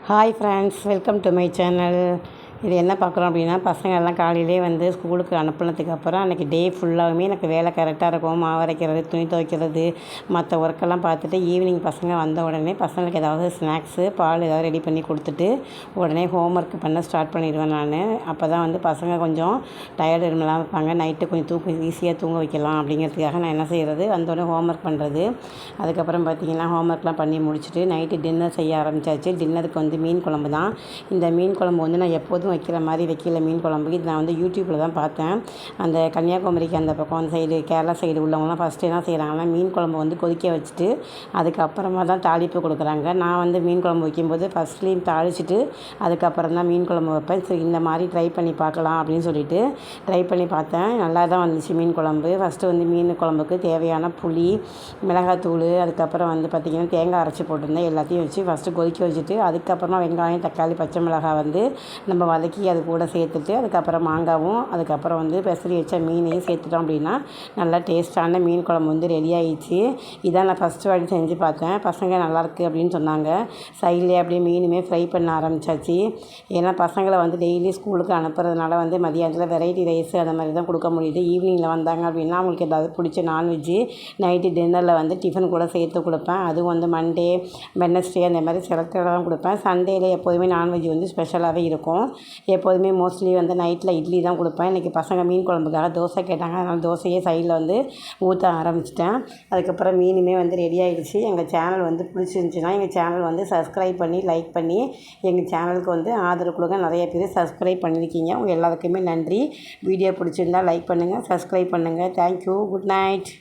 Hi friends, welcome to my channel. இது என்ன பார்க்குறோம் அப்படின்னா, பசங்க எல்லாம் காலையிலே வந்து ஸ்கூலுக்கு அனுப்புனதுக்கு அப்புறம் அன்றைக்கி டே ஃபுல்லாகவுமே எனக்கு வேலை கரெக்டாக இருக்கும். மாவு அரைக்கிறது, துணி துவைக்கிறது, மற்ற ஒர்க்கெல்லாம் பார்த்துட்டு ஈவினிங் பசங்க வந்த உடனே பசங்களுக்கு ஏதாவது ஸ்நாக்ஸு, பால் ஏதாவது ரெடி பண்ணி கொடுத்துட்டு உடனே ஹோம் ஒர்க் பண்ண ஸ்டார்ட் பண்ணிடுவேன் நான். அப்போ தான் வந்து பசங்க கொஞ்சம் டயர்டு இல்லாமல் இருப்பாங்க. நைட்டு கொஞ்சம் ஈஸியாக தூங்க வைக்கலாம் அப்படிங்கிறதுக்காக நான் என்ன செய்கிறது, வந்தோடனே ஹோம் ஒர்க் பண்ணுறது. அதுக்கப்புறம் பார்த்திங்கன்னா ஹோம் ஒர்க்லாம் பண்ணி முடிச்சுட்டு நைட்டு டின்னர் செய்ய ஆரம்பித்தாச்சு. டின்னருக்கு வந்து மீன் குழம்பு தான். இந்த மீன் குழம்பு வந்து நான் எப்போதும் வைக்கிற மாதிரி வைக்கல. மீன் குழம்புக்கு இது நான் வந்து யூடியூப்பில் தான் பார்த்தேன். அந்த கன்னியாகுமரிக்கு அந்த பக்கம் அந்த சைடு கேரளா சைடு உள்ளவங்களாம் ஃபஸ்ட்டு என்ன செய்கிறாங்கன்னா, மீன் குழம்பு வந்து கொதிக்க வச்சுட்டு அதுக்கப்புறமா தான் தாளிப்பு கொடுக்குறாங்க. நான் வந்து மீன் குழம்பு வைக்கும்போது ஃபஸ்ட்லேயும் தாளிச்சிட்டு அதுக்கப்புறம் தான் மீன் குழம்பு வைப்பேன். சரி, இந்த மாதிரி ட்ரை பண்ணி பார்க்கலாம் அப்படின்னு சொல்லிட்டு ட்ரை பண்ணி பார்த்தேன். நல்லா தான் வந்துச்சு மீன் குழம்பு. ஃபஸ்ட்டு வந்து மீன் குழம்புக்கு தேவையான புளி, மிளகாத்தூள், அதுக்கப்புறம் வந்து பார்த்திங்கன்னா தேங்காய் அரைச்சி போட்டிருந்தேன். எல்லாத்தையும் வச்சு ஃபஸ்ட்டு கொதிக்க வச்சுட்டு அதுக்கப்புறமா வெங்காயம், தக்காளி, பச்சை மிளகாய் வந்து நம்ம வதக்கி அது கூட சேர்த்துட்டு அதுக்கப்புறம் மாங்காவும் அதுக்கப்புறம் வந்து பெசரி வச்ச மீனையும் சேர்த்துட்டோம் அப்படின்னா நல்லா டேஸ்ட்டான மீன் குழம்பு வந்து ரெடி ஆகிடுச்சு. இதான் நான் ஃபஸ்ட்டு வாட்டி செஞ்சு பார்த்தேன். பசங்க நல்லாயிருக்கு அப்படின்னு சொன்னாங்க. சைட்லேயே அப்படியே மீனுமே ஃப்ரை பண்ண ஆரம்பித்தாச்சு. ஏன்னா பசங்களை வந்து டெய்லி ஸ்கூலுக்கு அனுப்புறதுனால வந்து மதியானத்தில் வெரைட்டி ரைஸ் அந்த மாதிரி தான் கொடுக்க முடியுது. ஈவினிங்கில் வந்தாங்க அப்படின்னா அவங்களுக்கு ஏதாவது பிடிச்ச நான்வெஜ்ஜு நைட்டு டின்னரில் வந்து டிஃபன் கூட சேர்த்து கொடுப்பேன். அதுவும் வந்து மண்டே, வெட்னஸ்டே அந்த மாதிரி செலக்டடாக தான் கொடுப்பேன். சண்டேயில் எப்போதுமே நான்வெஜ் வந்து ஸ்பெஷலாகவே இருக்கும். எப்போதுமே மோஸ்ட்லி வந்து நைட்டில் இட்லி தான் கொடுப்பேன். இன்றைக்கி பசங்க மீன் குழம்புக்காக தோசை கேட்டாங்க. அதனால் தோசையே சைடில் வந்து ஊற்ற ஆரம்பிச்சிட்டேன். அதுக்கப்புறம் மீனுமே வந்து ரெடி ஆகிடுச்சு. எங்கள் சேனல் வந்து பிடிச்சிருந்துச்சின்னா எங்கள் சேனல் வந்து சப்ஸ்கிரைப் பண்ணி லைக் பண்ணி எங்கள் சேனலுக்கு வந்து ஆதரவு கொடுங்க. நிறைய பேர் சப்ஸ்கிரைப் பண்ணியிருக்கீங்க. உங்கள் எல்லாருக்குமே நன்றி. வீடியோ பிடிச்சிருந்தால் லைக் பண்ணுங்கள், சப்ஸ்கிரைப் பண்ணுங்கள். தேங்க்யூ. Good night.